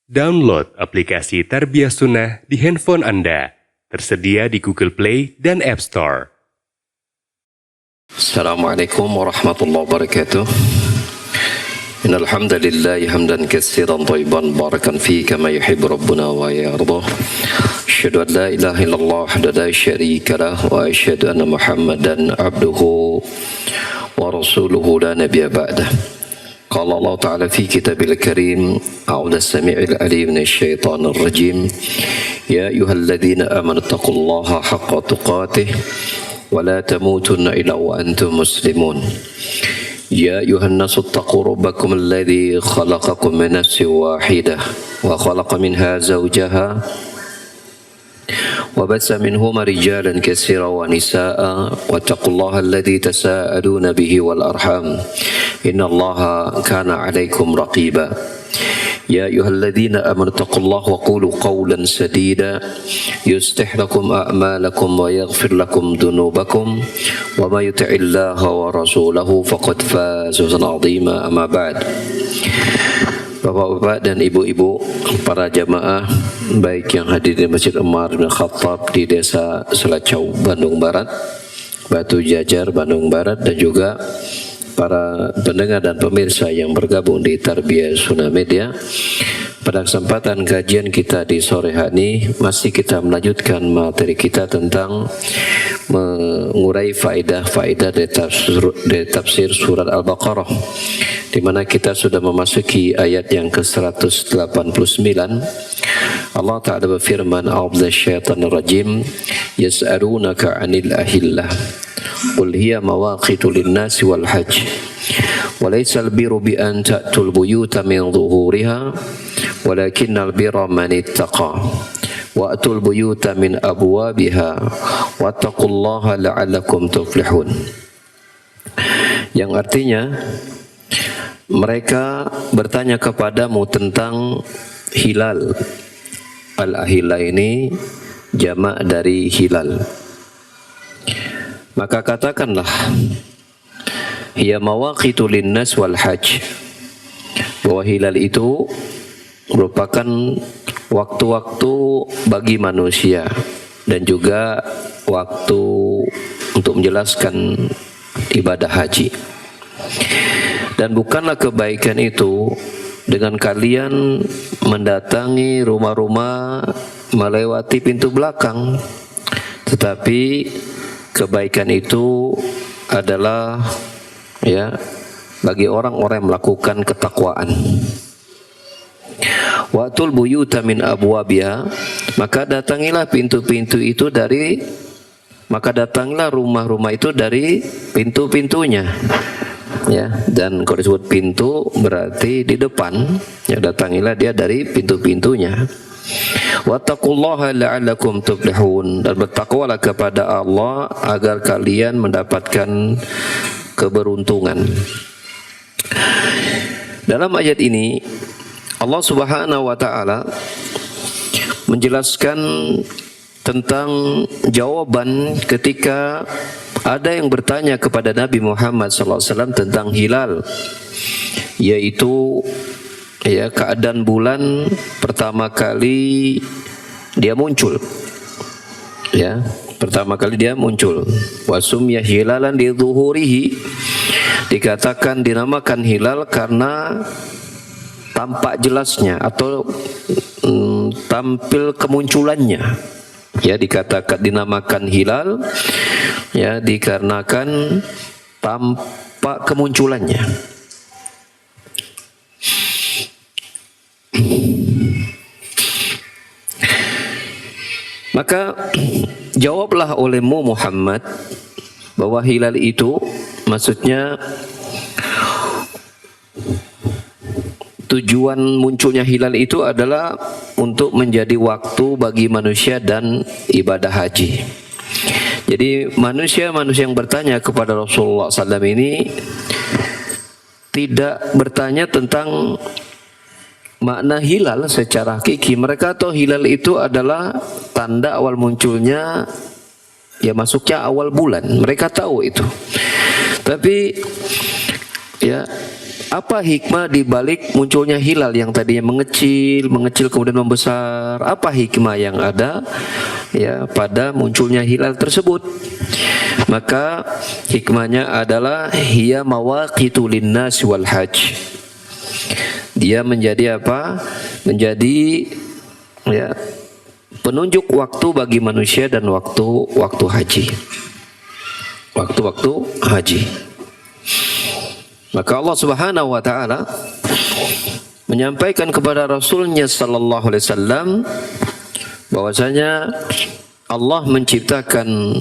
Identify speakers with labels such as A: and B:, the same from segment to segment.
A: Download aplikasi Tarbiyah Sunnah di handphone Anda. Tersedia di Google Play dan App Store.
B: Assalamualaikum warahmatullahi wabarakatuh. Innal hamdalillah hamdan katsiran thayyiban barakan fihi kama yuhibbu rabbuna wa yardah. Asyhadu an la ilaha illallah wahdahu la syarika lah wa asyhadu anna Muhammadan abduhu wa rasuluhu la nabiyya ba'dah. قال الله تعالى في كتابه الكريم أعوذ السميع العليم من الشيطان الرجيم يا أيها الذين آمنوا اتقوا الله حق تقاته ولا تموتن إلا وأنتم مسلمون يا أيها الناس اتقوا ربكم الذي خلقكم من نفس واحدة وخلق منها زوجها وبث منهما رجالا كثيرا ونساء واتقوا الله الذي تساءلون به والأرحام إن الله كان عليكم رقيبا يا أيها الذين آمنوا اتقوا الله وقولوا قولا سديدا يصلح لكم أعمالكم ويغفر لكم ذنوبكم وما يطع الله ورسوله فقد فاز فوزا عظيما أما بعد. Bapak-bapak dan ibu-ibu, para jamaah baik yang hadir di Masjid Umar bin Khattab di Desa Selacau, Bandung Barat, Batu Jajar, Bandung Barat, dan juga para pendengar dan pemirsa yang bergabung di Tarbiyah Sunnah Media. Pada kesempatan kajian kita di sore hari ini masih kita melanjutkan materi kita tentang mengurai faedah-faedah dari tafsir surat Al-Baqarah, di mana kita sudah memasuki ayat yang ke-189. Allah Ta'ala berfirman, a'udzu syaitanir rajim, yas'alunaka 'anil ahillah qul hiya mawaqitu lin-nasi wal hajj wa laysal birru bi an ta'tul buyuta min dhuhuriha walakinnal birra man ittaqa wa atul buyuta min abwabiha wattaqullaha la'allakum tuflihun. Yang artinya, mereka bertanya kepadamu tentang hilal. Al-ahillah ini jamak dari hilal. Maka katakanlah, hiya mawaqitu linnas wal hajj, bahwa hilal itu merupakan waktu-waktu bagi manusia dan juga waktu untuk menjelaskan ibadah haji. Dan bukanlah kebaikan itu dengan kalian mendatangi rumah-rumah melewati pintu belakang, tetapi kebaikan itu adalah bagi orang-orang yang melakukan ketakwaan. Wa'tul buyuta min abwabiha, maka datangilah pintu-pintu itu datangilah rumah-rumah itu dari pintu-pintunya. Dan kalau disebut pintu berarti di depan, datangilah dia dari pintu-pintunya. Wattaqullaha la'allakum tuflihun, dan bertakwalah kepada Allah agar kalian mendapatkan keberuntungan. Dalam ayat ini Allah Subhanahu wa taala menjelaskan tentang jawaban ketika ada yang bertanya kepada Nabi Muhammad SAW tentang hilal, yaitu keadaan bulan pertama kali dia muncul. Pertama kali dia muncul. Wasumya hilalan di zuhurihi, dikatakan dinamakan hilal karena tampak jelasnya atau tampil kemunculannya. Dikatakan dinamakan hilal dikarenakan tampak kemunculannya. Maka jawablah olehmu Muhammad bahwa hilal itu maksudnya tujuan munculnya hilal itu adalah untuk menjadi waktu bagi manusia dan ibadah haji. Jadi manusia-manusia yang bertanya kepada Rasulullah SAW ini tidak bertanya tentang makna hilal secara hakiki. Mereka tahu hilal itu adalah tanda awal munculnya, masuknya awal bulan. Mereka tahu itu. Tapi Apa hikmah di balik munculnya hilal yang tadinya mengecil, mengecil kemudian membesar? Apa hikmah yang ada ya pada munculnya hilal tersebut? Maka hikmahnya adalah hiya mawaqitu linnas wal hajj. Dia menjadi apa? Menjadi ya penunjuk waktu bagi manusia dan waktu haji. Waktu-waktu haji. Maka Allah Subhanahu wa taala menyampaikan kepada Rasulnya sallallahu alaihi wasallam bahwasanya Allah menciptakan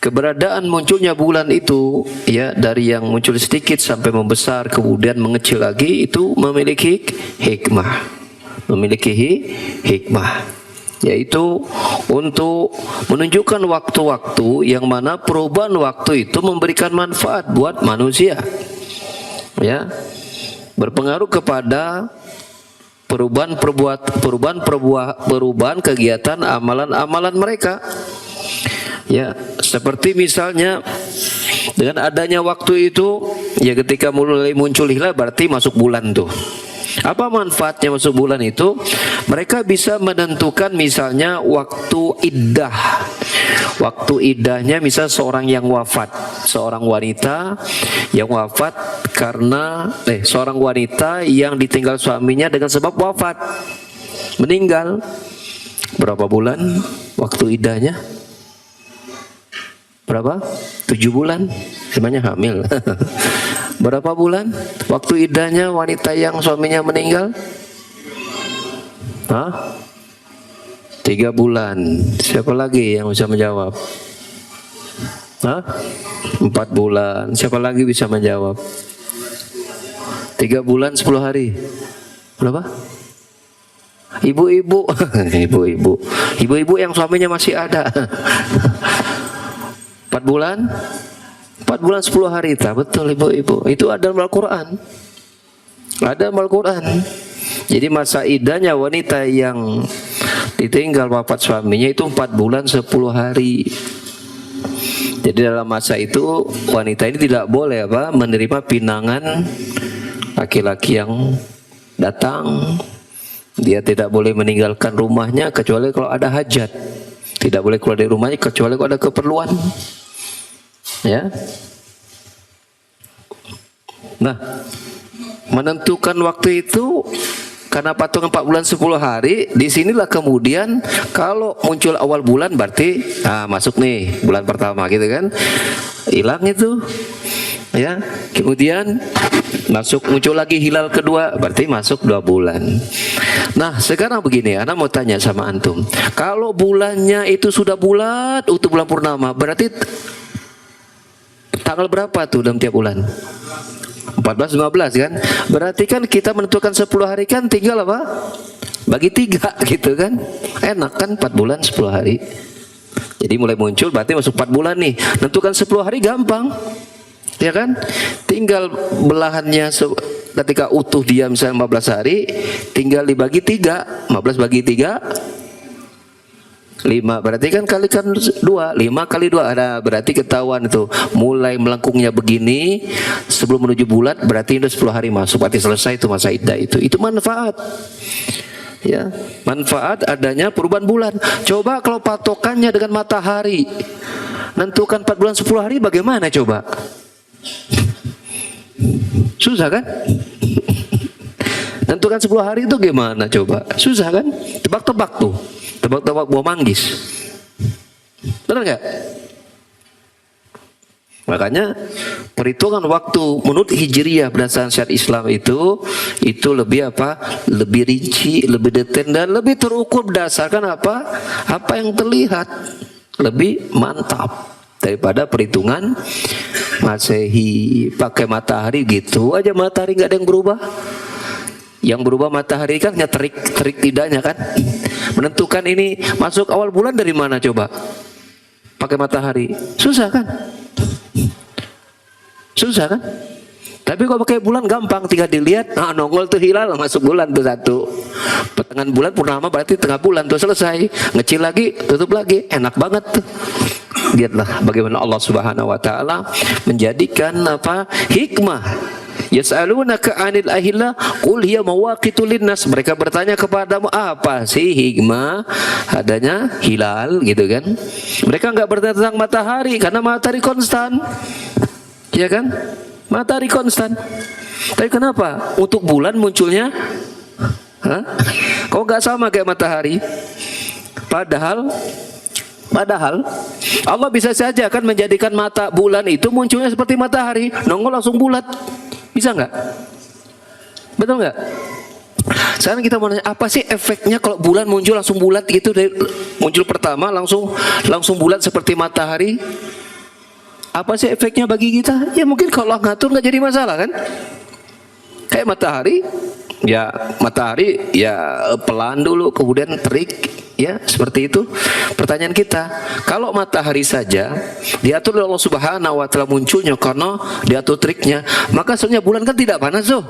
B: keberadaan munculnya bulan itu ya dari yang muncul sedikit sampai membesar kemudian mengecil lagi itu memiliki hikmah. Memiliki hikmah, yaitu untuk menunjukkan waktu-waktu yang mana perubahan waktu itu memberikan manfaat buat manusia. Ya, berpengaruh kepada perubahan kegiatan amalan-amalan mereka. Ya, seperti misalnya dengan adanya waktu itu, ya ketika mulai muncul hilal berarti masuk bulan tuh. Apa manfaatnya masuk bulan itu? Mereka bisa menentukan misalnya waktu iddah. Waktu iddahnya misal seorang yang wafat, seorang wanita yang wafat karena seorang wanita yang ditinggal suaminya dengan sebab wafat, meninggal. Berapa bulan waktu iddahnya? Berapa? 7 bulan. Sebenarnya hamil. Berapa bulan waktu iddahnya wanita yang suaminya meninggal? 3 bulan. Siapa lagi yang bisa menjawab? 4 bulan. Siapa lagi bisa menjawab? 3 bulan 10 hari. Berapa? Ibu-ibu. Ibu-ibu yang suaminya masih ada. 4 bulan? 4 bulan 10 hari. Betul ibu-ibu. Itu ada dalam Al-Quran. Ada dalam Al-Quran. Jadi masa iddahnya wanita yang ditinggal wafat suaminya itu 4 bulan 10 hari. Jadi dalam masa itu wanita ini tidak boleh menerima pinangan laki-laki yang datang. Dia tidak boleh meninggalkan rumahnya kecuali kalau ada hajat. Tidak boleh keluar dari rumahnya kecuali kalau ada keperluan. Ya. Nah, menentukan waktu itu karena patungan 4 bulan 10 hari, disinilah kemudian kalau muncul awal bulan berarti masuk nih bulan pertama gitu kan. Hilang itu. Ya. Kemudian muncul lagi hilal kedua, berarti masuk 2 bulan. Nah, sekarang begini, Ana mau tanya sama antum. Kalau bulannya itu sudah bulat, utuh bulan purnama, berarti tanggal berapa tuh dalam tiap bulan? 14, 15 kan? Berarti kan kita menentukan 10 hari kan tinggal apa? Bagi 3 gitu kan? Enak kan 4 bulan 10 hari. Jadi mulai muncul berarti masuk 4 bulan nih. Tentukan 10 hari gampang. Ya kan? Tinggal belahannya ketika utuh dia misalnya 15 hari, tinggal dibagi 3. 15 bagi 3 5, berarti kan kalikan 2, 5 kali 2 ada, berarti ketahuan itu mulai melengkungnya begini sebelum menuju bulat, berarti udah 10 hari masuk, berarti selesai itu masa iddah itu manfaat. Ya, manfaat adanya perubahan bulan. Coba kalau patokannya dengan matahari, nentukan 4 bulan 10 hari bagaimana coba? Susah kan? Nentukan 10 hari itu gimana coba? Susah kan? Tebak-tebak tuh. Tebak-tebak buah manggis. Benar nggak? Makanya perhitungan waktu menurut Hijriyah berdasarkan syariat Islam itu lebih lebih rinci, lebih detail dan lebih terukur berdasarkan apa yang terlihat, lebih mantap daripada perhitungan Masehi pakai matahari gitu aja. Matahari nggak ada yang berubah. Yang berubah matahari kan hanya terik tidaknya kan. Menentukan ini masuk awal bulan dari mana coba? Pakai matahari. Susah kan? Susah kan? Tapi kalau pakai bulan gampang, tinggal dilihat, nongol tuh hilal masuk bulan tuh 1. Pertengahan bulan purnama berarti tengah bulan tuh selesai. Ngecil lagi, tutup lagi, enak banget tuh. Lihatlah bagaimana Allah Subhanahu wa taala menjadikan hikmah Yas'alunaka 'anil ahilla qul hiya mawaqitu linnas. Mereka bertanya kepadamu apa sih hikmah adanya hilal gitu kan. Mereka enggak bertanya tentang matahari karena matahari konstan. Ya kan? Matahari konstan. Tapi kenapa untuk bulan munculnya kok enggak sama kayak matahari? Padahal Allah bisa saja kan menjadikan mata bulan itu munculnya seperti matahari, nongol langsung bulat. Bisa nggak? Betul nggak? Sekarang kita mau nanya, apa sih efeknya kalau bulan muncul langsung bulat gitu, dari muncul pertama langsung bulat seperti matahari? Apa sih efeknya bagi kita? Ya mungkin kalau Allah ngatur nggak jadi masalah kan? Kayak matahari ya pelan dulu kemudian terik ya, seperti itu. Pertanyaan kita, kalau matahari saja diatur oleh Allah Subhanahu wa taala munculnya karena diatur triknya, maka sebenarnya bulan kan tidak panas tuh.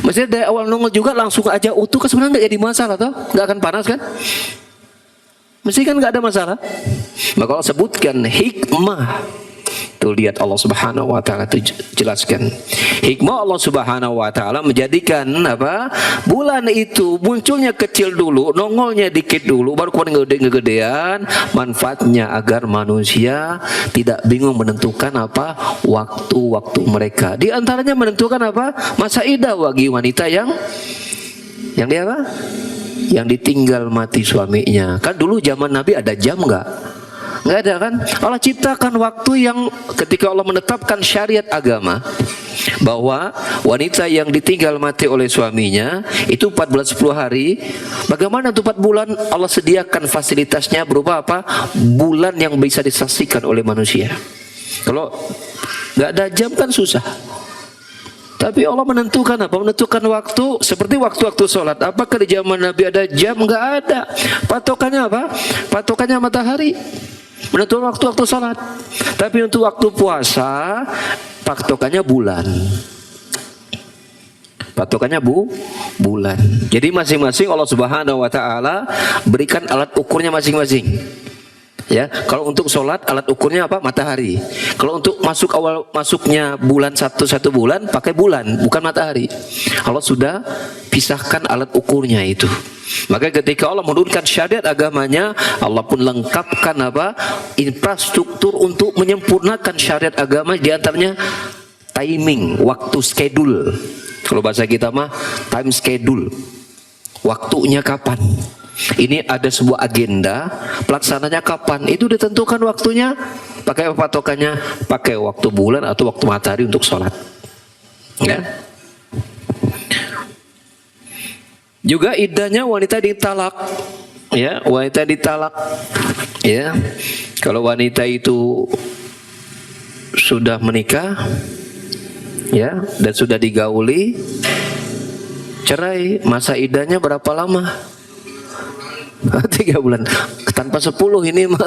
B: Maksudnya dari awal nongol juga langsung aja utuh, kan sebenarnya nggak jadi masalah toh, nggak akan panas kan? Mesti kan nggak ada masalah. Maka Allah sebutkan hikmah. Tuh lihat Allah Subhanahu wa taala itu jelaskan. Hikmah Allah Subhanahu wa taala menjadikan apa? Bulan itu munculnya kecil dulu, nongolnya dikit dulu, baru kemudian ngegedean. Manfaatnya agar manusia tidak bingung menentukan apa? Waktu-waktu mereka. Di antaranya menentukan apa? Masa idah bagi wanita yang dia apa? Yang ditinggal mati suaminya. Kan dulu zaman Nabi ada jam enggak? Nggak ada kan? Allah ciptakan waktu yang ketika Allah menetapkan syariat agama bahwa wanita yang ditinggal mati oleh suaminya itu 4 bulan 10 hari. Bagaimana untuk 4 bulan? Allah sediakan fasilitasnya berupa apa? Bulan yang bisa disaksikan oleh manusia. Kalau nggak ada jam kan susah. Tapi Allah menentukan apa? Menentukan waktu seperti waktu-waktu sholat. Apakah di zaman Nabi ada jam? Nggak ada. Patokannya apa? Patokannya matahari. Menentukan waktu-waktu salat. Tapi untuk waktu puasa patokannya bulan. Patokannya bulan. Jadi masing-masing Allah Subhanahu wa taala berikan alat ukurnya masing-masing. Ya, kalau untuk sholat alat ukurnya apa? Matahari. Kalau untuk masuknya bulan satu bulan pakai bulan, bukan matahari. Allah sudah pisahkan alat ukurnya itu. Maka ketika Allah menurunkan syariat agamanya, Allah pun lengkapkan apa? Infrastruktur untuk menyempurnakan syariat agama, di antaranya timing, waktu, schedule. Kalau bahasa kita mah time schedule. Waktunya kapan? Ini ada sebuah agenda, pelaksananya kapan? Itu ditentukan waktunya. Pakai apa patokannya? Pakai waktu bulan atau waktu matahari untuk sholat. Ya. Juga iddahnya wanita ditalak. Ya, wanita ditalak. Ya. Kalau wanita itu sudah menikah, ya, dan sudah digauli, cerai, masa iddahnya berapa lama? 3 bulan. Tanpa 10 ini mah.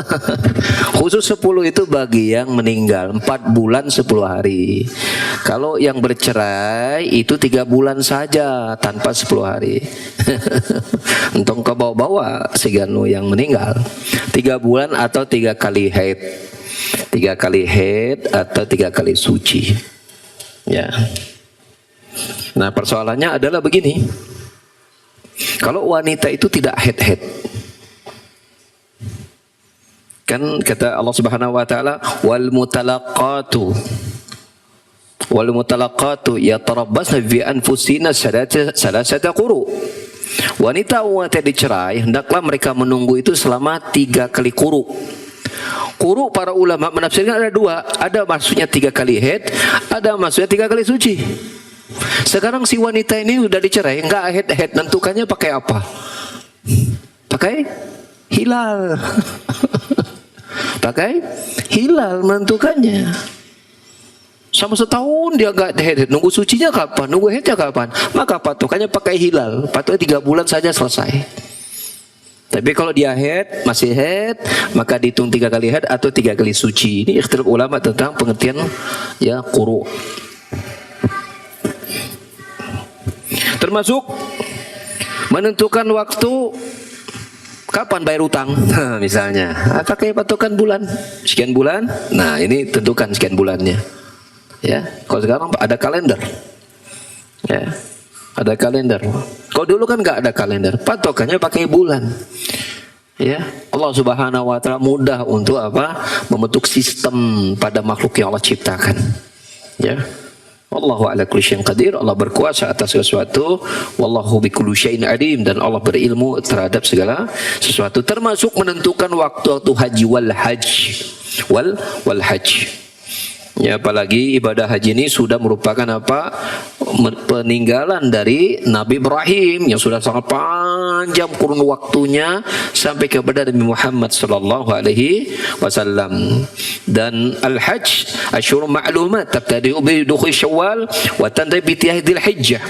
B: Khusus 10 itu bagi yang meninggal 4 bulan 10 hari. Kalau yang bercerai itu 3 bulan saja tanpa 10 hari. Untung ke bawa-bawa si Ganu yang meninggal 3 bulan atau 3 kali haid. 3 kali haid atau 3 kali suci. Ya. Nah, persoalannya adalah begini. Kalau wanita itu tidak haid, kan kata Allah Subhanahu wa taala, wal mutalaqatu yatarabbasna bi anfusina salasata quru. Wanita dicerai hendaklah mereka menunggu itu selama 3 kali quru. Quru para ulama menafsirkan ada 2, ada maksudnya 3 kali haid, ada maksudnya 3 kali suci. Sekarang si wanita ini udah dicerai, enggak haid, nentukannya pakai apa? Pakai hilal. Pakai hilal menentukannya. Sama setahun dia enggak haid, nunggu sucinya kapan? Nunggu haidnya kapan? Maka patokannya pakai hilal. Patokannya 3 bulan saja selesai. Tapi kalau dia haid, masih haid, maka dihitung 3 kali haid atau 3 kali suci. Ini ikhtilaf ulama tentang pengertian ya quru. Termasuk menentukan waktu kapan bayar utang. Nah, misalnya pakai patokan bulan, sekian bulan. Nah, ini tentukan sekian bulannya. Ya, kalau sekarang ada kalender. Ya, ada kalender. Kalau dulu kan nggak ada kalender, patokannya pakai bulan. Ya, Allah Subhanahu wa taala mudah untuk apa? Membentuk sistem pada makhluk yang Allah ciptakan. Ya. Wallahu ala kulli syai'in qadir. Allah berkuasa atas sesuatu. Wallahu bi kulli syai'in alim, dan Allah berilmu terhadap segala sesuatu, termasuk menentukan waktu haji wal hajj. Ya, apalagi ibadah haji ini sudah merupakan apa? Peninggalan dari Nabi Ibrahim yang sudah sangat panjang kurun waktunya sampai kepada Nabi Muhammad sallallahu alaihi wasallam. Dan al-hajj asyhurun ma'lumat tabtadi'u bi dukhul Syawal wa tantahi bi Dzil Hijjah.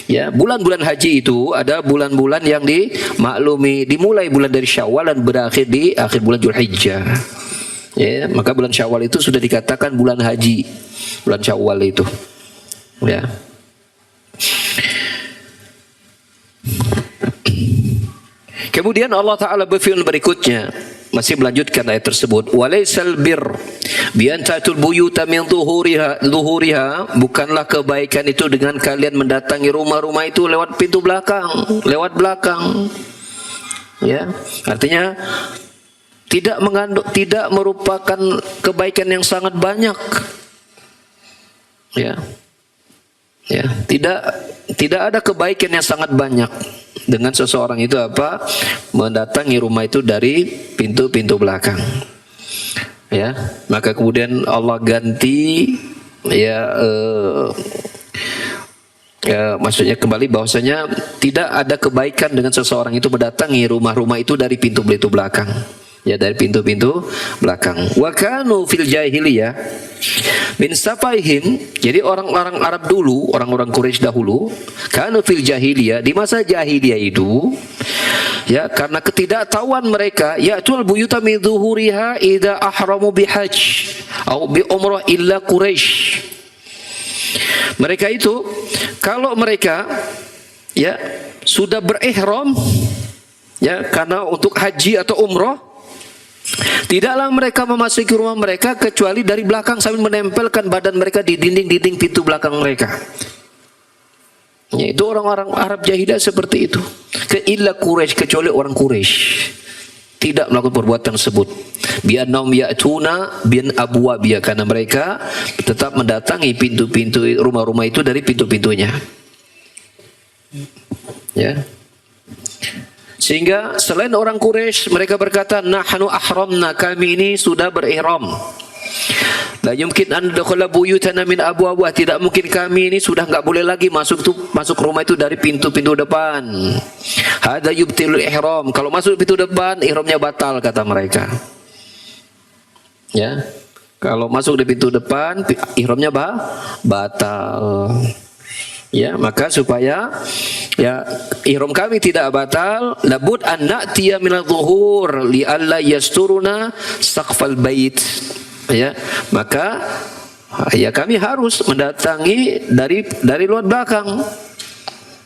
B: Ya, bulan-bulan haji itu ada bulan-bulan yang dimaklumi, dimulai bulan dari Syawal dan berakhir di akhir bulan Dzulhijjah. Ya, maka bulan Syawal itu sudah dikatakan bulan haji. Bulan Syawal itu. Ya. Kemudian Allah Ta'ala berfirman berikutnya, masih melanjutkan ayat tersebut, walaisal bir bi an ta'tul buyuta min zuhuriha, bukanlah kebaikan itu dengan kalian mendatangi rumah-rumah itu lewat pintu belakang, lewat belakang. Ya, artinya tidak merupakan kebaikan yang sangat banyak. Ya. Ya, tidak ada kebaikan yang sangat banyak dengan seseorang itu apa? Mendatangi rumah itu dari pintu-pintu belakang. Ya, maka kemudian Allah ganti maksudnya kembali bahwasanya tidak ada kebaikan dengan seseorang itu mendatangi rumah-rumah itu dari pintu-pintu belakang. Ya, dari pintu-pintu belakang. Wa kanu fil jahiliyah min safaihim. Jadi orang-orang Arab dulu, orang-orang Quraisy dahulu, kanu fil jahiliyah, di masa jahiliyah itu, ya, karena ketidaktahuan mereka, ya'tul buyuta min zuhuriha idza ahramu bihajj atau bi umrah illa Quraisy. Mereka itu kalau mereka ya sudah berihram, ya, karena untuk haji atau umrah, tidaklah mereka memasuki rumah mereka kecuali dari belakang sambil menempelkan badan mereka di dinding-dinding pintu belakang mereka. Ya, itu orang-orang Arab jahiliyah seperti itu. Illa Quraisy, kecuali orang Quraisy tidak melakukan perbuatan tersebut. Bi'annahum ya'tuna bin abwabiyah, karena mereka tetap mendatangi pintu-pintu rumah-rumah itu dari pintu-pintunya. Ya. Sehingga selain orang Quraisy, mereka berkata, nahnu ahramna, kami ini sudah berihram. La yumkin an nadkhula buyutana min abwabah, tidak mungkin kami ini sudah enggak boleh lagi masuk rumah itu dari pintu-pintu depan. Hada yubtilul ihram, kalau masuk pintu depan ihramnya batal, kata mereka. Ya. Kalau masuk di pintu depan ihramnya batal. Ya, maka supaya ya ihram kami tidak batal, labud an na'tiya min adh-dhuhur li alla yasturuna saqfal bait. Ya, maka ya kami harus mendatangi dari luar belakang.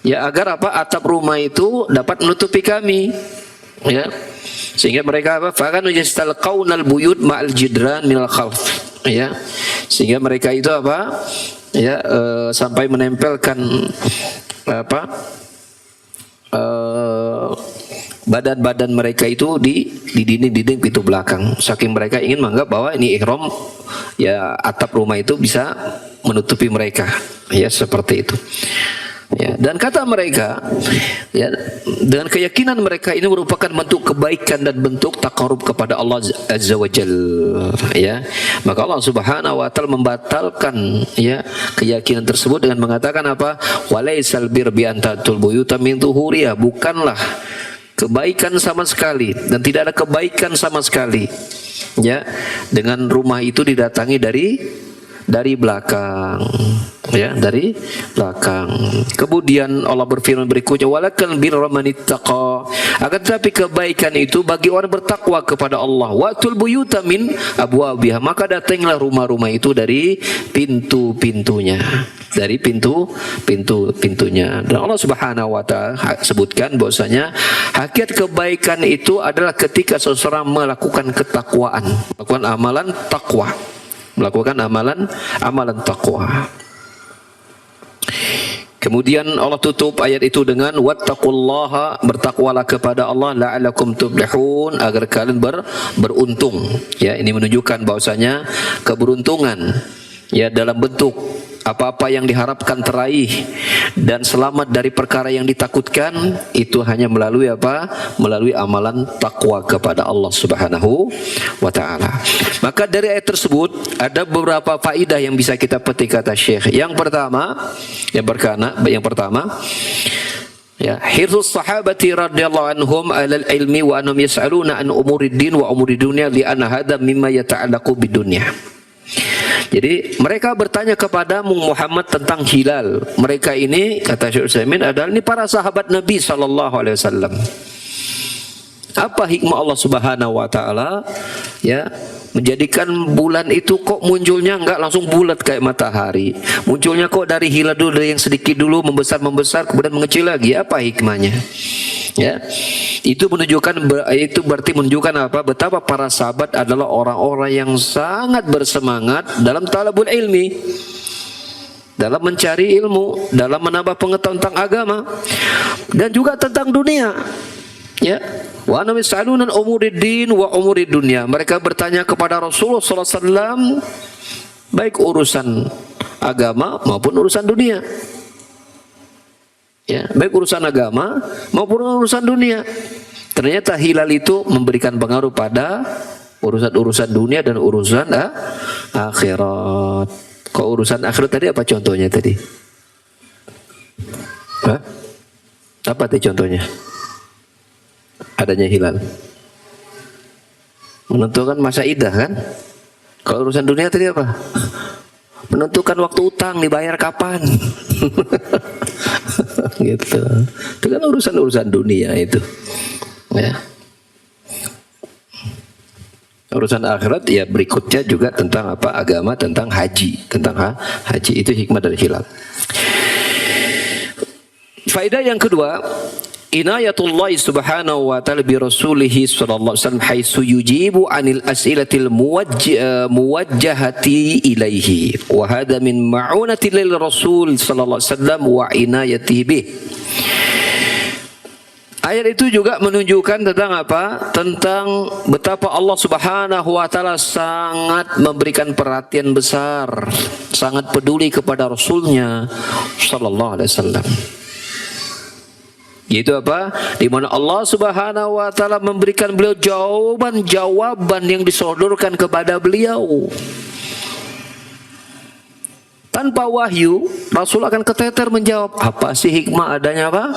B: Ya, agar apa? Atap rumah itu dapat menutupi kami. Ya. Sehingga mereka apa? Fakanu yastalqaunal buyut ma'al jidran minal khalf. Ya. Sehingga mereka itu apa? Ya, sampai menempelkan apa? Badan-badan mereka itu di dinding-dinding pintu belakang. Saking mereka ingin menganggap bahwa ini ihram, ya atap rumah itu bisa menutupi mereka. Ya, seperti itu. Ya, dan kata mereka, ya, dengan keyakinan mereka ini merupakan bentuk kebaikan dan bentuk taqarrub kepada Allah Azza wa Jalla. Ya, maka Allah Subhanahu wa taala membatalkan ya keyakinan tersebut dengan mengatakan apa? Walaisal bir bi antatul buyuta min zuhuriha, bukanlah kebaikan sama sekali dan tidak ada kebaikan sama sekali ya dengan rumah itu didatangi dari belakang, ya, dari belakang. Kemudian Allah berfirman berikutnya, walakal birra man ittaqa, akan tetapi kebaikan itu bagi orang bertakwa kepada Allah. Watul buyuta min abwabiha, maka datanglah rumah-rumah itu dari pintu-pintunya, dari pintu-pintunya. Dan Allah Subhanahu wa taala sebutkan bahwasanya hakikat kebaikan itu adalah ketika seseorang melakukan ketakwaan, melakukan amalan takwa. Melakukan amalan takwa. Kemudian Allah tutup ayat itu dengan wattaqullaha, bertakwalah kepada Allah la'allakum tuflihun, agar kalian beruntung. Ya, ini menunjukkan bahwasanya keberuntungan ya dalam bentuk apa-apa yang diharapkan teraih dan selamat dari perkara yang ditakutkan itu hanya melalui apa? Melalui amalan takwa kepada Allah Subhanahu wa taala. Maka dari ayat tersebut ada beberapa faedah yang bisa kita petik kata Syekh. Yang pertama, ya, hirsus sahabati radhiyallahu anhum alal ilmi wa annahum yas'aluna an umurid din wa umurid dunya li anna hadha mimma yata'allaqu bidunya. Jadi mereka bertanya kepada Muhammad tentang hilal. Mereka ini, kata Syekh Utsaimin, adalah ini para sahabat Nabi sallallahu alaihi wasallam. Apa hikmah Allah Subhanahu wa taala ya menjadikan bulan itu kok munculnya enggak langsung bulat kayak matahari. Munculnya kok dari hilal dulu, dari yang sedikit dulu membesar kemudian mengecil lagi. Apa hikmahnya? Ya. Itu berarti menunjukkan apa? Betapa para sahabat adalah orang-orang yang sangat bersemangat dalam talabul ilmi, dalam mencari ilmu, dalam menambah pengetahuan tentang agama dan juga tentang dunia. Ya, wa annahum yas'aluna an umurid din wa umurid dunya. Mereka bertanya kepada Rasulullah sallallahu alaihi wasallam baik urusan agama maupun urusan dunia. Ya, baik urusan agama maupun urusan dunia. Ternyata hilal itu memberikan pengaruh pada urusan-urusan dunia dan urusan akhirat. Kok urusan akhirat tadi apa contohnya tadi? Hah? Apa tadi contohnya? Adanya hilal menentukan masa idah kan? Kalau urusan dunia tadi apa? Menentukan waktu utang dibayar kapan. Gitu. Itu kan urusan dunia itu. Ya. Urusan akhirat ya berikutnya juga tentang apa? Agama, tentang haji, haji itu hikmah dari hilal. Faedah yang kedua, inayatullah subhanahu wa ta'ala bi rasulihi sallallahu alaihi wasallam haitsu yujibu anil as'ilatil muwajjahati ilaihi wa hadha min ma'unati lil rasul sallallahu alaihi wasallam wa inayatihi bih. Ayat itu juga menunjukkan tentang apa? Tentang betapa Allah Subhanahu wa taala sangat memberikan perhatian besar, sangat peduli kepada Rasulnya sallallahu alaihi wasallam. Yaitu apa? Di mana Allah Subhanahu wa taala memberikan beliau jawaban yang disodorkan kepada beliau. Tanpa wahyu, Rasul akan keteter menjawab, apa sih hikmah adanya apa?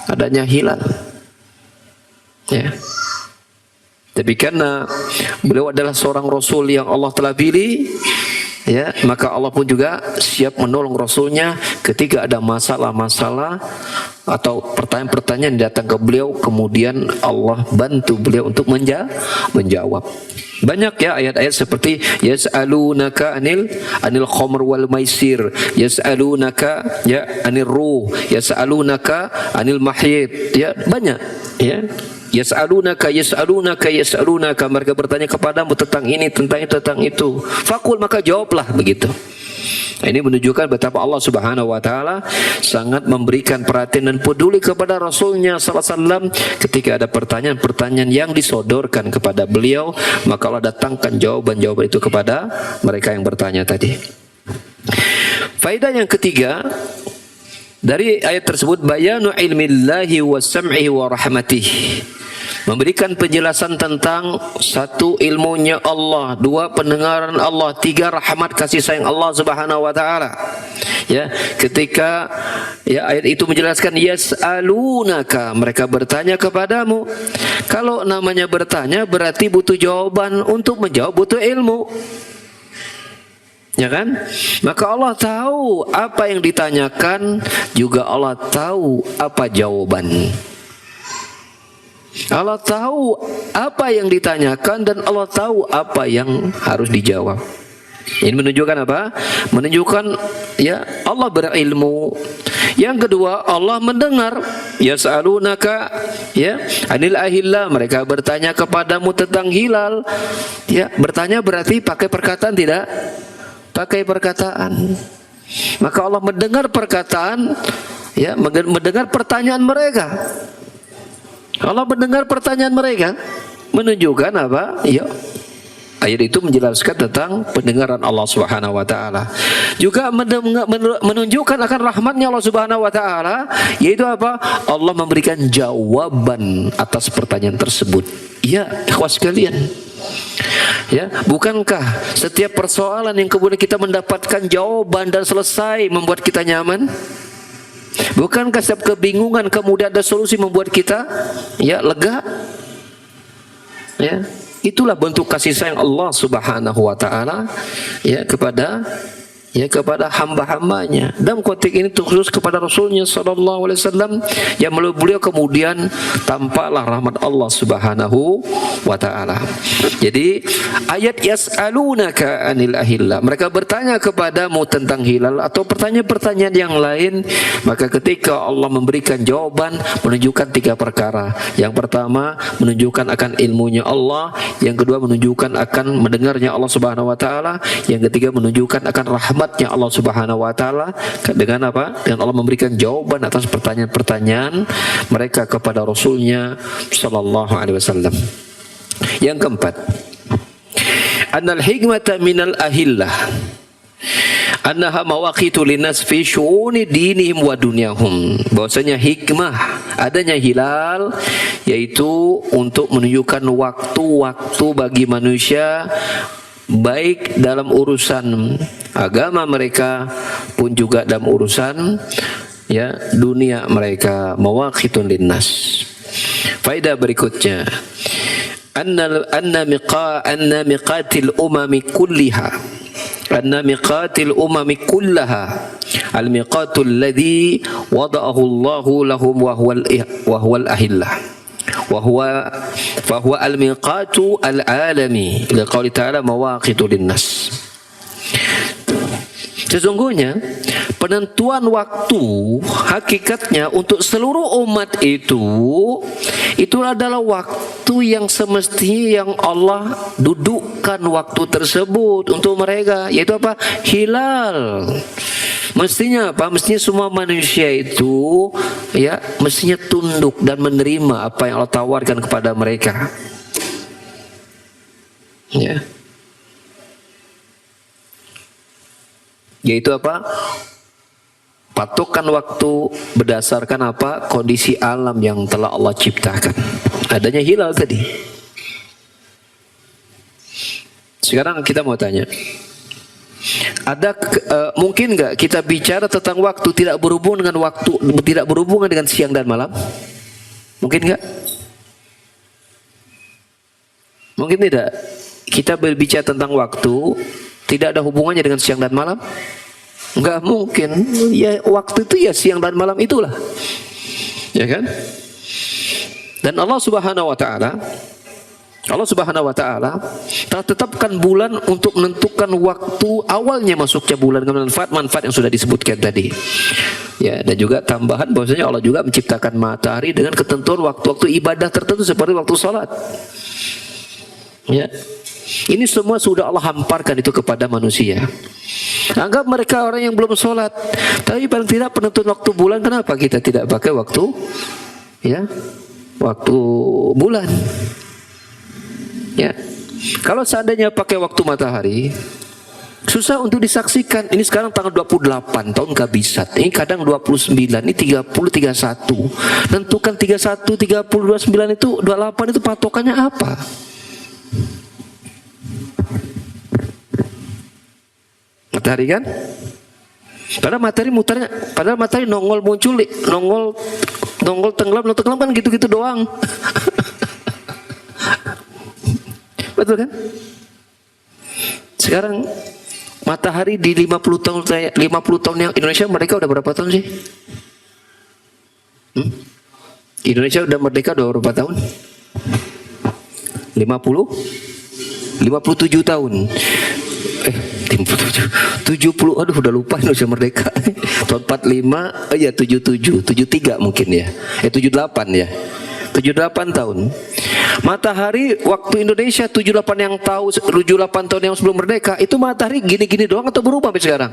B: Adanya hilal. Ya. Tapi karena beliau adalah seorang Rasul yang Allah telah pilih, ya, maka Allah pun juga siap menolong Rasulnya ketika ada masalah-masalah atau pertanyaan-pertanyaan yang datang ke beliau, kemudian Allah bantu beliau untuk menjawab. Banyak ya ayat-ayat seperti yas'alunaka anil khamr wal maisir, yas'alunaka ya anil ruh, yas'alunaka anil mahyid, ya banyak ya. Yas'alunaka mereka bertanya kepadamu tentang ini, tentang itu. Fakul, maka jawablah begitu. Ini menunjukkan betapa Allah Subhanahu wa taala sangat memberikan perhatian dan peduli kepada Rasulnya sallallahu alaihi wasallam ketika ada pertanyaan-pertanyaan yang disodorkan kepada beliau, maka Allah datangkan jawaban-jawaban itu kepada mereka yang bertanya tadi. Faedah yang ketiga dari ayat tersebut, bayanu ilmillahi wa sam'ihi wa rahmatihi, memberikan penjelasan tentang satu, ilmunya Allah, dua, pendengaran Allah, tiga, rahmat kasih sayang Allah Subhanahu wa taala. Ya, ketika ya ayat itu menjelaskan yas'alunaka, mereka bertanya kepadamu. Kalau namanya bertanya berarti butuh jawaban, untuk menjawab butuh ilmu. Ya kan? Maka Allah tahu apa yang ditanyakan, juga Allah tahu apa jawaban. Allah tahu apa yang ditanyakan dan Allah tahu apa yang harus dijawab. Ini menunjukkan apa? Menunjukkan ya Allah berilmu. Yang kedua, Allah mendengar. Yas'alunaka ya anil ahillah, mereka bertanya kepadamu tentang hilal. Ya, bertanya berarti pakai perkataan tidak? Pakai perkataan. Maka Allah mendengar perkataan, ya, mendengar pertanyaan mereka. Allah mendengar pertanyaan mereka, menunjukkan apa? Ya, ayat itu menjelaskan tentang pendengaran Allah Subhanahu wa taala. Juga menunjukkan akan rahmatnya Allah Subhanahu wa taala, yaitu apa? Allah memberikan jawaban atas pertanyaan tersebut. Ya, ikhwas sekalian. Ya, bukankah setiap persoalan yang kemudian kita mendapatkan jawaban dan selesai membuat kita nyaman? Bukankah setiap kebingungan kemudian ada solusi membuat kita ya lega? Ya, itulah bentuk kasih sayang Allah Subhanahu wa taala ya kepada hamba-hambanya. Dalam konteks ini khusus kepada Rasulnya sallallahu alaihi wasallam, yang melalui beliau kemudian tampaklah rahmat Allah Subhanahu wa taala. Jadi ayat yas'alunaka anil ahilla, mereka bertanya kepadamu tentang hilal atau pertanyaan-pertanyaan yang lain, maka ketika Allah memberikan jawaban menunjukkan 3 perkara. Yang pertama menunjukkan akan ilmunya Allah, yang kedua menunjukkan akan mendengarnya Allah Subhanahu wa taala, yang ketiga menunjukkan akan rahmatnya Allah Subhanahu wa taala. Dengan apa? Dengan Allah memberikan jawaban atas pertanyaan-pertanyaan mereka kepada Rasulnya sallallahu alaihi wasallam. Yang keempat, annal hikmata minal ahillah annaha mawaqitu linnas fi syu'uni dinihim wa dunyahum. Bahwasanya hikmah adanya hilal yaitu untuk menunjukkan waktu-waktu bagi manusia, baik dalam urusan agama mereka pun juga dalam urusan ya dunia mereka. Mawaqitun linnas. Faedah berikutnya, anna miqatil umami kulliha, anna miqatil umami kullaha al-miqatul ladzi wada'ahu Allahu lahum wa huwal ahillah. Fahuwa al-miqatu al-alami liqauli ta'ala mawaqitu linnas. Sesungguhnya penentuan waktu hakikatnya untuk seluruh umat itu adalah waktu yang semestinya yang Allah dudukkan waktu tersebut untuk mereka, yaitu apa? Hilal. Mestinya apa? Mestinya semua manusia itu ya mestinya tunduk dan menerima apa yang Allah tawarkan kepada mereka. Ya. Yaitu apa? Patokan waktu berdasarkan apa? Kondisi alam yang telah Allah ciptakan. Adanya hilal tadi. Sekarang kita mau tanya, ada mungkin nggak kita bicara tentang waktu tidak berhubungan dengan waktu, tidak berhubungan dengan siang dan malam? Mungkin nggak? Mungkin tidak. Kita berbicara tentang waktu tidak ada hubungannya dengan siang dan malam? Nggak mungkin. Ya waktu itu ya siang dan malam itulah. Ya kan? Dan Allah Subhanahu wa taala telah tetapkan bulan untuk menentukan waktu awalnya masuknya bulan dengan manfaat yang sudah disebutkan tadi. Ya, dan juga tambahan bahwasanya Allah juga menciptakan matahari dengan ketentuan waktu-waktu ibadah tertentu seperti waktu salat. Ya. Ini semua sudah Allah hamparkan itu kepada manusia. Anggap mereka orang yang belum sholat, tapi paling tidak penentuan waktu bulan, kenapa kita tidak pakai waktu ya waktu bulan? Ya, kalau seandainya pakai waktu matahari, susah untuk disaksikan. Ini sekarang tanggal 28 tahun kabisat. Ini kadang 29, ini 30, 31. Tentukan 31, 30, 29 itu 28 itu patokannya apa? Matahari kan? Padahal matahari mutarnya, padahal matahari nongol muncul, nongol tenggelam kan gitu-gitu doang. Betul kan? Sekarang matahari di 50 tahun yang Indonesia merdeka udah berapa tahun sih? Indonesia udah merdeka udah berapa tahun? 57 tahun. 70, aduh udah lupa Indonesia merdeka. Tahun 45, ya 77, 73 mungkin ya. 78 ya. 78 tahun. Matahari waktu Indonesia 78 yang tahu 78 tahun yang sebelum merdeka itu matahari gini-gini doang atau berubah sampai sekarang?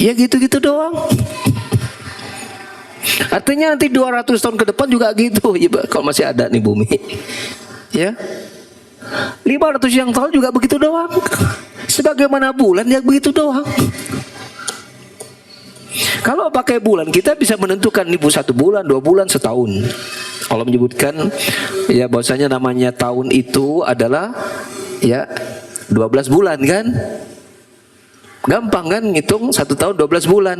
B: Ya gitu-gitu doang. Artinya nanti 200 tahun ke depan juga gitu ya, kalau masih ada nih bumi. Ya. 500 yang tahun juga begitu doang. Sebagaimana bulan ya begitu doang. Kalau pakai bulan kita bisa menentukan nih 1 bulan, 2 bulan, setahun. Allah menyebutkan ya bahwasanya namanya tahun itu adalah ya 12 bulan kan? Gampang kan ngitung 1 tahun 12 bulan.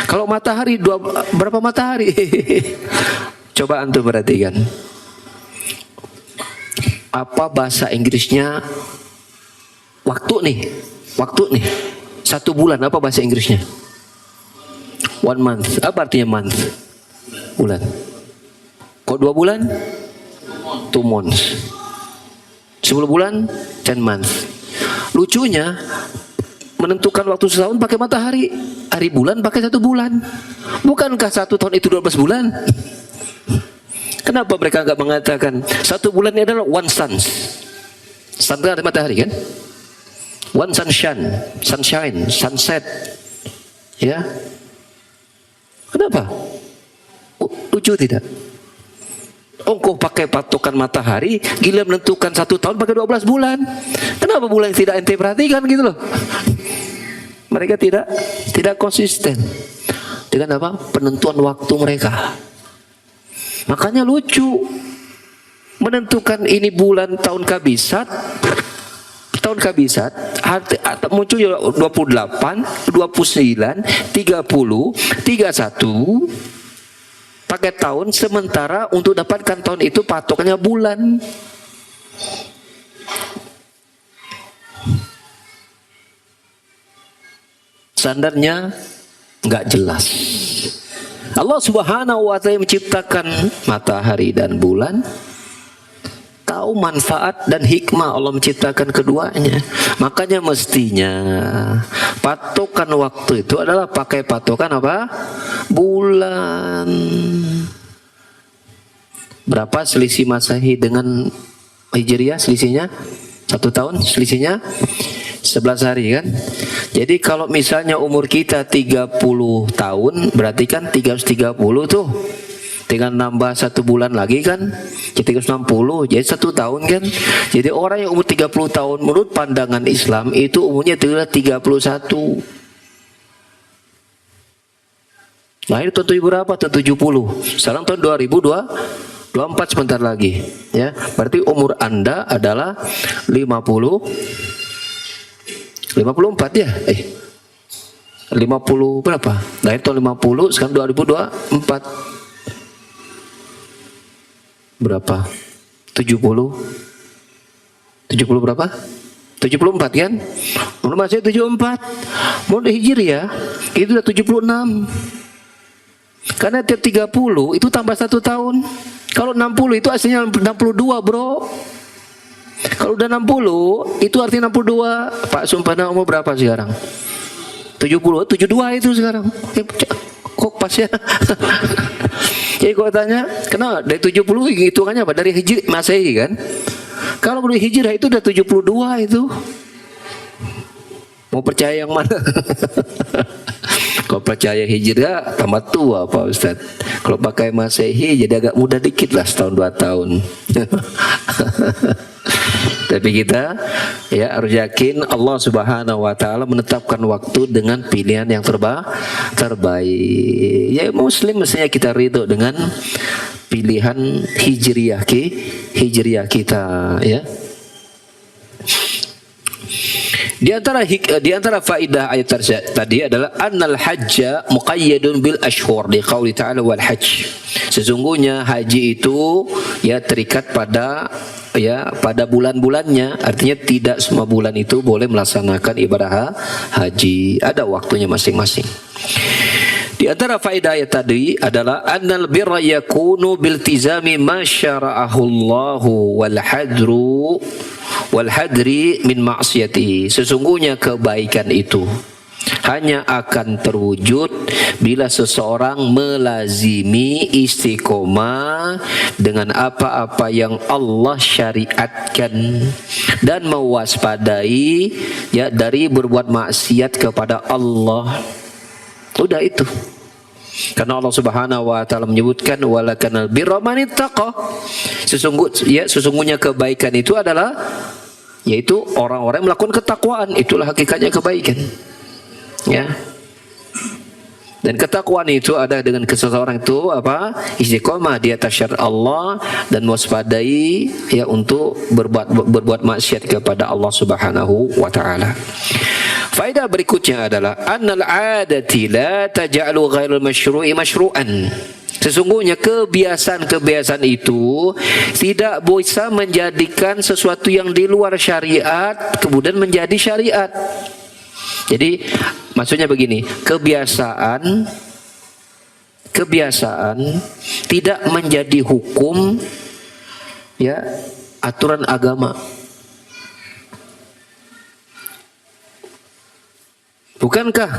B: Kalau matahari berapa matahari? Coba antum perhatikan. Apa bahasa Inggrisnya waktu nih? Waktu nih. 1 bulan apa bahasa Inggrisnya? 1 month. Apa artinya month? Bulan. Kok 2 bulan? 2 months. 10 bulan? 10 months. Lucunya menentukan waktu setahun pakai matahari, hari bulan pakai 1 bulan. Bukankah 1 tahun itu 12 bulan? Kenapa mereka enggak mengatakan 1 bulan ini adalah 1 sun? Sun itu ada matahari kan? 1 sunshine, sunshine, sunset. Ya. Kenapa? Lucu tidak? Kok pakai patokan matahari, gila menentukan 1 tahun pakai 12 bulan. Kenapa bulan yang tidak ente perhatikan gitu loh? Mereka tidak konsisten dengan apa? Penentuan waktu mereka. Makanya lucu. Menentukan ini bulan tahun kabisat. Tahun kabisat muncul 28, 29, 30, 31 pakai tahun, sementara untuk dapatkan tahun itu patokannya bulan. Standarnya nggak jelas. Allah Subhanahu wa ta'ala menciptakan matahari dan bulan, tahu manfaat dan hikmah Allah menciptakan keduanya. Makanya mestinya patokan waktu itu adalah pakai patokan apa? Bulan. Berapa selisih Masehi dengan Hijriah selisihnya? 1 tahun selisihnya 11 hari kan. Jadi kalau misalnya umur kita 30 tahun, berarti kan 330 tuh. Tinggal nambah 1 bulan lagi kan, jadi 360, jadi 1 tahun kan. Jadi orang yang umur 30 tahun menurut pandangan Islam itu umurnya adalah 31. Lahir tahun berapa? Tahun 70. Sekarang tahun 2024 sebentar lagi. Ya, berarti umur Anda adalah 54 ya? 50 berapa? Lahir tahun 50, sekarang 2024. Berapa? 70 berapa? 74 kan? Menurut masih 74. Menurut Hijriah itu udah 76. Karena tiap 30 itu tambah 1 tahun. Kalau 60 itu aslinya 62 bro. Kalau udah 60 itu artinya 62. Pak Sumpana umur berapa sekarang? 70, 72 itu sekarang. Kok pas ya? Jadi kalau tanya, kenapa dari 70 hitungannya apa? Dari Hijri Masehi kan? Kalau dari Hijrah itu udah 72 itu. Mau percaya yang mana? Kalau percaya Hijrah tambah tua Pak Ustadz. Kalau pakai Masehi jadi agak muda dikit lah, setahun 2 tahun. Tapi kita ya harus yakin Allah Subhanahu wa ta'ala menetapkan waktu dengan pilihan yang terbaik. Ya muslim mestinya kita ridho dengan pilihan hijriyah kita ya. Di antara faedah ayat tadi adalah annal hajja muqayyadun bil ashhur di qauli ta'ala wal hajj. Sesungguhnya haji itu ya terikat pada bulan-bulannya, artinya tidak semua bulan itu boleh melaksanakan ibadah haji, ada waktunya masing-masing. Di antara faedah ayat tadi adalah annal birra yakunu biltizami ma syara'ahu Allahu wal hadri min ma'siyatihi. Sesungguhnya kebaikan itu hanya akan terwujud bila seseorang melazimi istiqomah dengan apa-apa yang Allah syariatkan, dan mewaspadai ya dari berbuat maksiat kepada Allah. Udah itu. Karena Allah Subhanahu wa taala menyebutkan walakanal birra man ittaqa. Sesungguhnya kebaikan itu adalah yaitu orang-orang yang melakukan ketakwaan, itulah hakikatnya kebaikan. Ya. Dan ketakwaan itu ada dengan seseorang itu apa? Istiqomah di atas syariat Allah dan waspadai ya untuk berbuat maksiat kepada Allah Subhanahu wa taala. Faedah berikutnya adalah annal 'adati la taj'alu ghairal masyru'i masyru'an. Sesungguhnya kebiasaan-kebiasaan itu tidak bisa menjadikan sesuatu yang di luar syariat kemudian menjadi syariat. Jadi maksudnya begini, kebiasaan tidak menjadi hukum ya aturan agama. Bukankah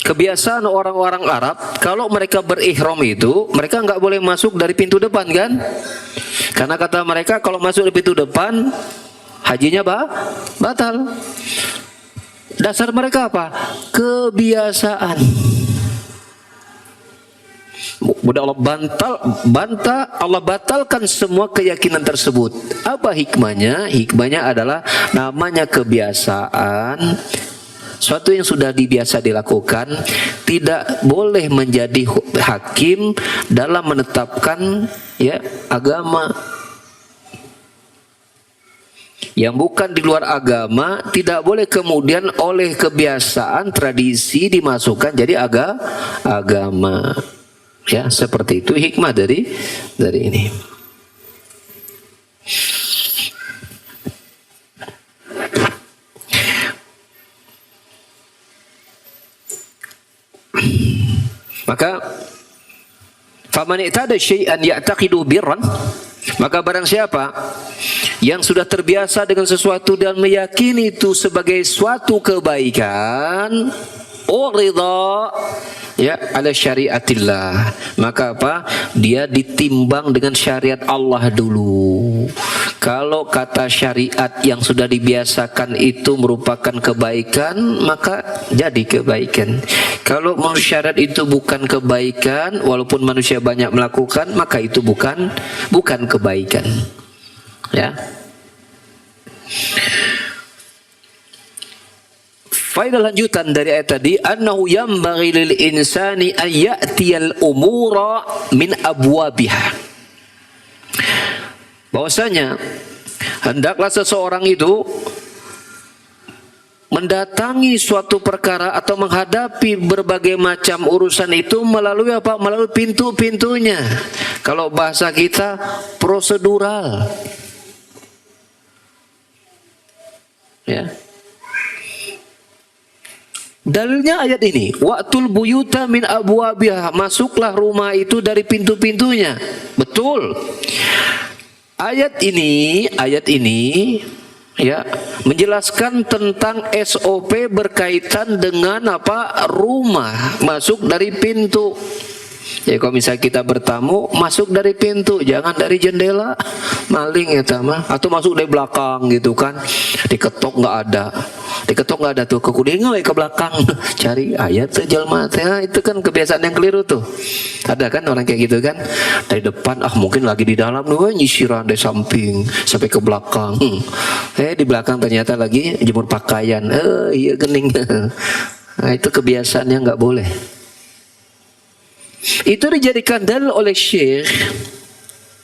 B: kebiasaan orang-orang Arab kalau mereka berihram itu mereka nggak boleh masuk dari pintu depan kan? Karena kata mereka kalau masuk dari pintu depan hajinya batal. Dasar mereka apa? Kebiasaan. Mudah Allah batalkan semua keyakinan tersebut. Apa hikmahnya? Hikmahnya adalah namanya kebiasaan. Suatu yang sudah biasa dilakukan tidak boleh menjadi hakim dalam menetapkan ya agama. Yang bukan di luar agama tidak boleh kemudian oleh kebiasaan tradisi dimasukkan jadi agama. Ya, seperti itu hikmah dari ini. Maka faman i'tada syai'an ya'taqidu birran, maka barang siapa yang sudah terbiasa dengan sesuatu dan meyakini itu sebagai suatu kebaikan, urida ya ala syariatillah, maka apa? Dia ditimbang dengan syariat Allah dulu. Kalau kata syariat yang sudah dibiasakan itu merupakan kebaikan, maka jadi kebaikan. Kalau menurut syariat itu bukan kebaikan, walaupun manusia banyak melakukan, maka itu bukan kebaikan. Ya. Faedah lanjutan dari ayat tadi, annahu yanbaghi lil insani an ya'tiyal umura min abwabiha. Bahwasanya hendaklah seseorang itu mendatangi suatu perkara atau menghadapi berbagai macam urusan itu melalui apa? Melalui pintu-pintunya. Kalau bahasa kita prosedural. Ya. Dalilnya ayat ini, wa'tul buyuta min abwabiha, masuklah rumah itu dari pintu-pintunya. Betul. Ayat ini ya menjelaskan tentang SOP berkaitan dengan apa? Rumah, masuk dari pintu. Ya kalau misalnya kita bertamu, masuk dari pintu, jangan dari jendela, maling ya mah. Atau masuk dari belakang gitu kan, diketok nggak ada tuh, kekudingan ke belakang, cari ayat sejelma teh, itu kan kebiasaan yang keliru tuh. Ada kan orang kayak gitu kan, dari depan mungkin lagi di dalam nih nyisiran dari samping sampai ke belakang, di belakang ternyata lagi jemur pakaian, iya gening. Nah itu kebiasaan yang nggak boleh. Itu dijadikan dalil oleh Syekh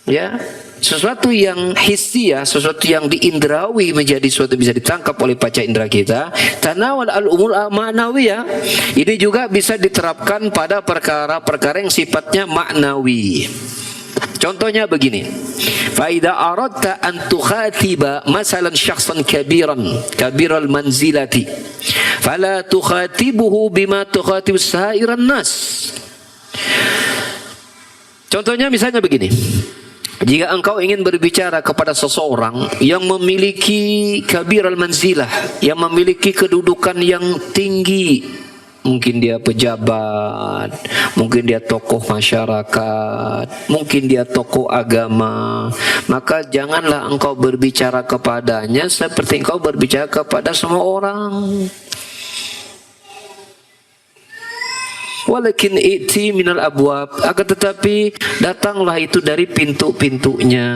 B: ya, sesuatu yang hissiyah, sesuatu yang diindrawi menjadi sesuatu bisa ditangkap oleh panca indera kita. Tanawal al-umur ma'nawiyah, ini juga bisa diterapkan pada perkara-perkara yang sifatnya maknawi. Contohnya begini, fa idza aradta an tukhatiba masalan syakhsan kabiral manzilati fala tukhatibuhu bima tukhatib sa'iran nas. Contohnya misalnya begini, jika engkau ingin berbicara kepada seseorang yang memiliki kabir al-manzilah, yang memiliki kedudukan yang tinggi, mungkin dia pejabat, mungkin dia tokoh masyarakat, mungkin dia tokoh agama, maka janganlah engkau berbicara kepadanya seperti engkau berbicara kepada semua orang. Walakin iti minal abwab, akan tetapi datanglah itu dari pintu-pintunya.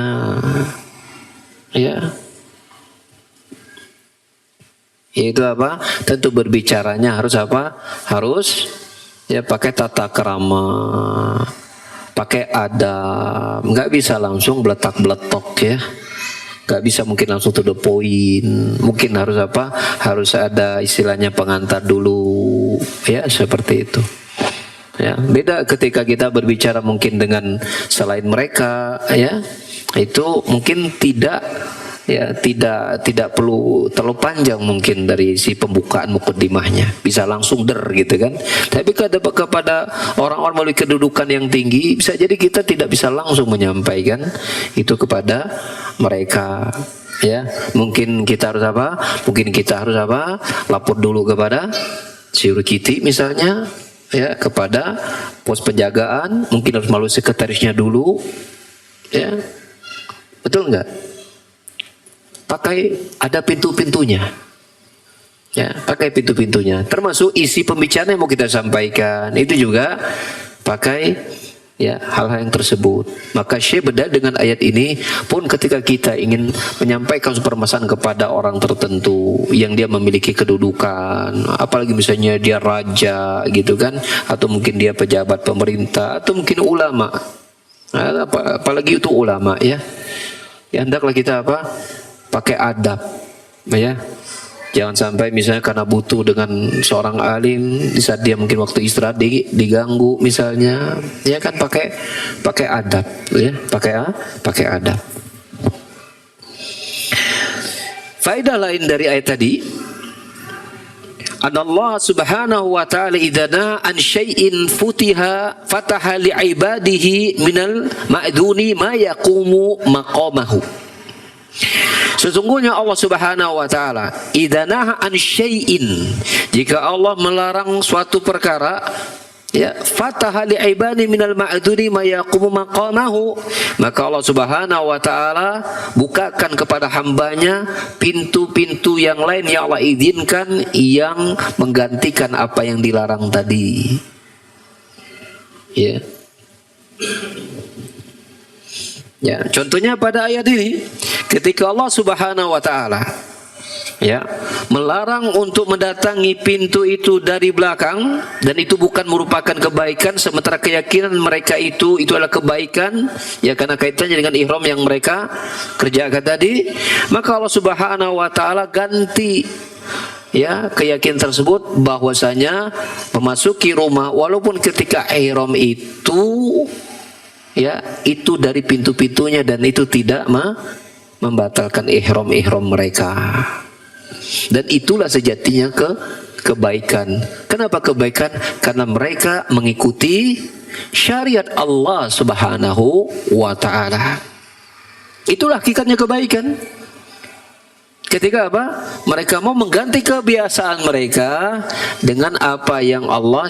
B: Ya. Itu apa? Tentu berbicaranya harus apa? Harus ya pakai tata krama, pakai adab. Nggak bisa langsung beletak-beletok ya. Nggak bisa mungkin langsung to the point. Mungkin harus apa? Harus ada istilahnya pengantar dulu. Ya seperti itu. Ya, beda ketika kita berbicara mungkin dengan selain mereka, ya itu mungkin tidak perlu terlalu panjang mungkin dari si pembukaan mukaddimahnya, bisa langsung gitu kan. Tapi kepada orang-orang melalui kedudukan yang tinggi, bisa jadi kita tidak bisa langsung menyampaikan itu kepada mereka. Ya, mungkin kita harus apa? Lapor dulu kepada security misalnya. Ya, kepada pos penjagaan, mungkin harus melalui sekretarisnya dulu, ya, betul nggak? Pakai ada pintu-pintunya, ya, pakai pintu-pintunya. Termasuk isi pembicaraan yang mau kita sampaikan, itu juga pakai ya hal-hal yang tersebut. Maka Syekh berdalil dengan ayat ini pun ketika kita ingin menyampaikan permasalahan kepada orang tertentu yang dia memiliki kedudukan, apalagi misalnya dia raja gitu kan, atau mungkin dia pejabat pemerintah, atau mungkin ulama, apalagi itu ulama ya, hendaklah kita apa? Pakai adab ya. Jangan sampai misalnya karena butuh dengan seorang alim, di saat dia mungkin waktu istirahat diganggu misalnya, ya kan pakai adab, ya pakai adab. Faedah lain dari ayat tadi, Allah Subhanahu wa taala idana an syai'in fataha li ibadihi minal ma'duni ma yaqumu maqamahu. Sesungguhnya Allah Subhanahu wa taala idanaha an syai'in, jika Allah melarang suatu perkara, ya, fataha li ibadi minal ma'duni ma yaqumu maqamahu, maka Allah Subhanahu wa taala bukakan kepada hambanya pintu-pintu yang lain yang Allah izinkan yang menggantikan apa yang dilarang tadi. Ya. Ya, contohnya pada ayat ini ketika Allah Subhanahu wa taala ya melarang untuk mendatangi pintu itu dari belakang, dan itu bukan merupakan kebaikan, sementara keyakinan mereka itu adalah kebaikan ya, karena kaitannya dengan ihram yang mereka kerjakan tadi, maka Allah Subhanahu wa taala ganti ya keyakinan tersebut bahwasanya memasuki rumah walaupun ketika ihram itu ya itu dari pintu-pintunya, dan itu tidak membatalkan ihram mereka. Dan itulah sejatinya kebaikan. Kenapa kebaikan? Karena mereka mengikuti syariat Allah Subhanahu wa taala. Itulah hakikatnya kebaikan. Ketika apa? Mereka mau mengganti kebiasaan mereka dengan apa yang Allah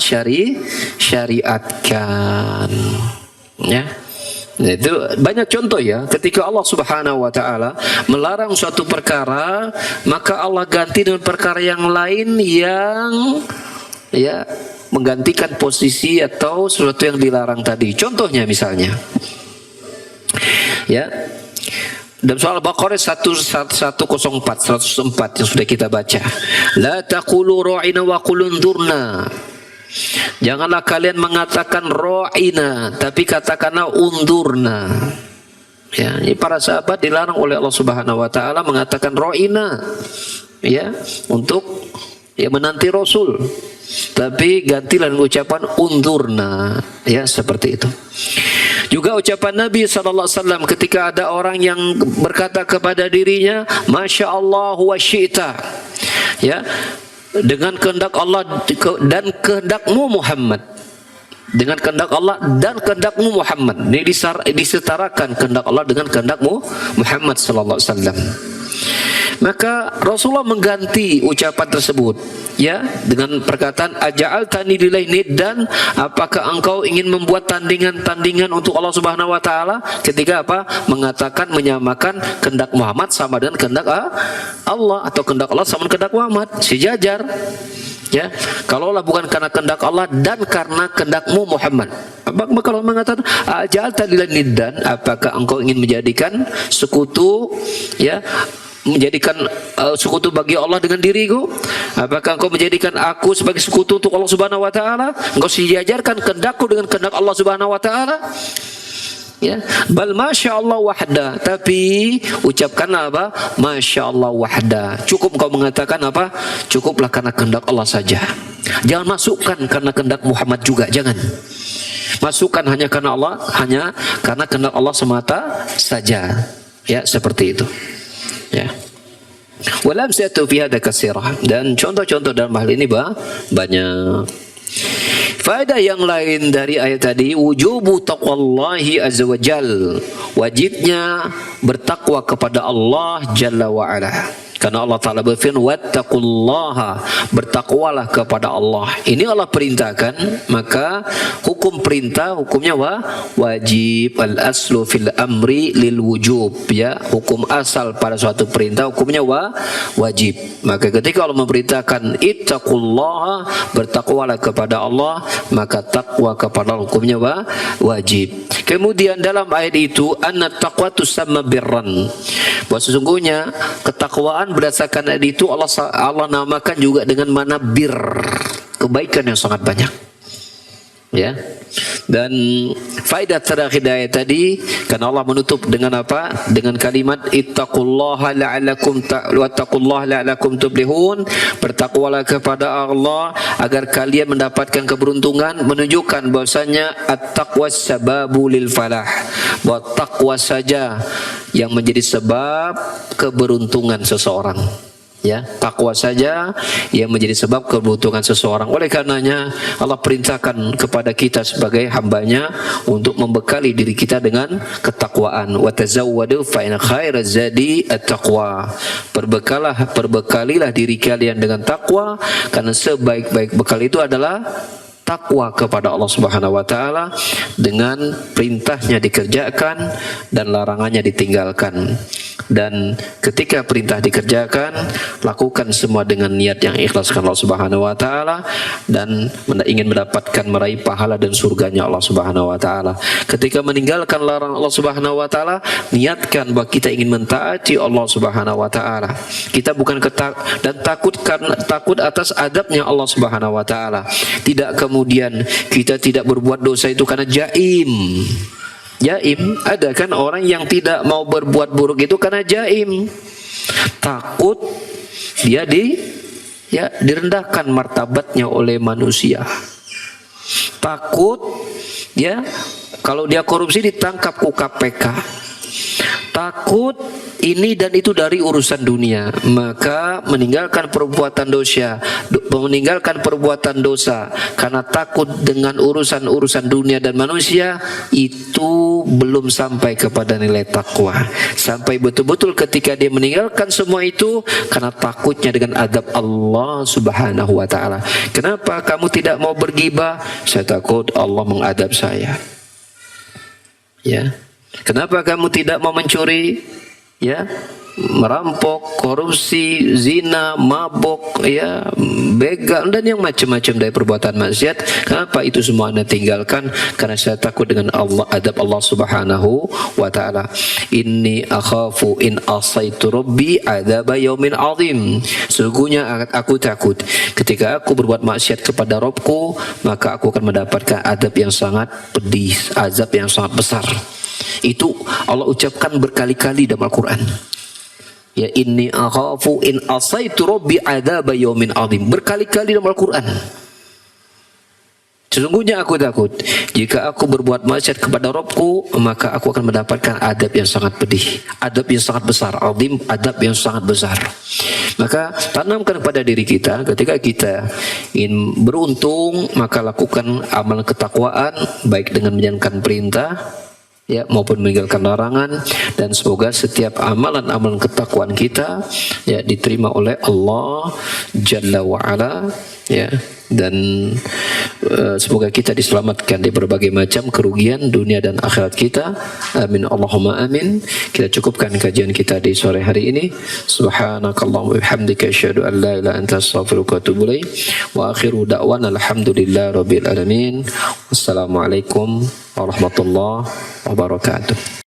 B: syariatkan. Ya. Nah, itu banyak contoh ya, ketika Allah Subhanahu wa taala melarang suatu perkara, maka Allah ganti dengan perkara yang lain yang ya menggantikan posisi atau sesuatu yang dilarang tadi. Contohnya misalnya ya dalam surah Al-Baqarah 104 yang sudah kita baca, la taqulu ra'ina wa qul unzurna. Janganlah kalian mengatakan ro'ina, tapi katakanlah undurna. Ya, ini para sahabat dilarang oleh Allah Subhanahu wa taala mengatakan ro'ina ya untuk ya menanti Rasul. Tapi gantilah dengan ucapan undurna ya, seperti itu. Juga ucapan Nabi SAW ketika ada orang yang berkata kepada dirinya Masya Allah wa syi'ta, ya, dengan kehendak Allah dan kehendakmu Muhammad, dengan kehendak Allah dan kehendakmu Muhammad. Ini disetarakan kehendak Allah dengan kehendakmu Muhammad sallallahu alaihi wasallam. Maka Rasulullah mengganti ucapan tersebut ya dengan perkataan aja'altani lillahi niddan, apakah engkau ingin membuat tandingan-tandingan untuk Allah Subhanahu wa taala, ketika apa? Mengatakan menyamakan kehendak Muhammad sama dengan kehendak Allah, atau kehendak Allah sama dengan kehendak Muhammad. Sejajar. Ya, kalaulah bukan karena kehendak Allah dan karena kehendakmu Muhammad. Maka Allah mengatakan aja'alta lillahi niddan, apakah engkau ingin menjadikan sekutu, ya, menjadikan sekutu bagi Allah dengan diriku? Apakah engkau menjadikan aku sebagai sekutu untuk Allah Subhanahu wa taala? Engkau sejajarkan kehendakku dengan kehendak Allah Subhanahu wa taala? Ya, bal masya Allah wahda, tapi ucapkanlah apa? Masya Allah wahda. Cukup kau mengatakan apa? Cukuplah karena kehendak Allah saja. Jangan masukkan karena kehendak Muhammad juga, jangan. Masukkan hanya karena Allah, hanya karena kehendak Allah semata saja. Ya, seperti itu. Ya. Walam satu fi hada katsirah, dan contoh-contoh dalam hal ini banyak. Faedah yang lain dari ayat tadi, wujubu taqwallahi azza wa jal, wajibnya bertakwa kepada Allah Jalla wa ala. Karena Allah Ta'ala berfirman, wattaqullaha, bertakwalah kepada Allah. Ini Allah perintahkan, maka hukum perintah hukumnya wajib. Al-aslu fil amri lil wujub, ya, hukum asal pada suatu perintah hukumnya wajib. Maka ketika Allah memerintahkan ittaqullaha, bertakwalah kepada Allah, maka takwa kepada Allah hukumnya wajib. Kemudian dalam ayat itu anna taqwa tusamma birran, bahwa sesungguhnya ketakwaan berdasarkan ayat itu Allah namakan juga dengan mana bir, kebaikan yang sangat banyak. Ya. Dan faedah terakhir dari ayat tadi, karena Allah menutup dengan apa? Dengan kalimat ittaqullaha la'allakum tuflihun, bertakwalah kepada Allah agar kalian mendapatkan keberuntungan, menunjukkan bahwasanya at-taqwa sababu lil falah, bahwa takwa saja yang menjadi sebab keberuntungan seseorang. Ya, takwa saja yang menjadi sebab keberuntungan seseorang. Oleh karenanya Allah perintahkan kepada kita sebagai hambanya untuk membekali diri kita dengan ketakwaan. Wa tazawwadu fa inna khairaz zadi at-taqwa. Perbekalilah diri kalian dengan takwa, karena sebaik-baik bekal itu adalah takwa kepada Allah Subhanahu wa taala, dengan perintahnya dikerjakan dan larangannya ditinggalkan. Dan ketika perintah dikerjakan, lakukan semua dengan niat yang ikhlas karena Allah Subhanahu wa taala, dan ingin mendapatkan meraih pahala dan surganya Allah Subhanahu wa taala. Ketika meninggalkan larangan Allah Subhanahu wa taala, niatkan bahwa kita ingin mentaati Allah Subhanahu wa taala. Kita bukan takut atas adabnya Allah Subhanahu wa taala. Tidak kemudian kita tidak berbuat dosa itu karena jaim. Jaim, ada kan orang yang tidak mau berbuat buruk itu karena jaim, takut dia direndahkan martabatnya oleh manusia, takut ya kalau dia korupsi ditangkap ku KPK, takut ini dan itu dari urusan dunia, maka meninggalkan perbuatan dosa karena takut dengan urusan dunia dan manusia, itu belum sampai kepada nilai takwa. Sampai betul-betul ketika dia meninggalkan semua itu karena takutnya dengan adab Allah Subhanahu wa taala. Kenapa kamu tidak mau bergibah? Saya takut Allah mengadab saya. Ya. Kenapa kamu tidak mau mencuri? Ya, merampok, korupsi, zina, mabok, ya, begal, dan yang macam-macam dari perbuatan maksiat. Kenapa itu semua Anda tinggalkan? Karena saya takut dengan Allah, adab Allah Subhanahu wa taala. Inni akhafu in asaitu rabbi adzaba yaumin azim. Sesungguhnya aku takut ketika aku berbuat maksiat kepada Rabbku, maka aku akan mendapatkan adab yang sangat pedih, azab yang sangat besar. Itu Allah ucapkan berkali-kali dalam Al-Quran. Ya, inni akhafu in asaitu rabbi adzaba yaumin azim, berkali-kali dalam Al-Quran. Sesungguhnya aku takut jika aku berbuat maksiat kepada Rabbku, maka aku akan mendapatkan adab yang sangat pedih, adab yang sangat besar, azim, adab yang sangat besar. Maka tanamkan pada diri kita, ketika kita ingin beruntung, maka lakukan amal ketakwaan, baik dengan menjalankan perintah, ya, maupun meninggalkan larangan, dan semoga setiap amalan-amalan ketakwaan kita ya diterima oleh Allah Jalla wa Ala, ya, dan semoga kita diselamatkan dari berbagai macam kerugian dunia dan akhirat kita. Amin Allahumma amin. Kita cukupkan kajian kita di sore hari ini. Subhanakallahumma wa bihamdika asyhadu an la ilaha illa anta astaghfiruka wa atubu ilaik. Wa akhiru da'wana alhamdulillahirabbil alamin. Wassalamualaikum warahmatullahi wabarakatuh.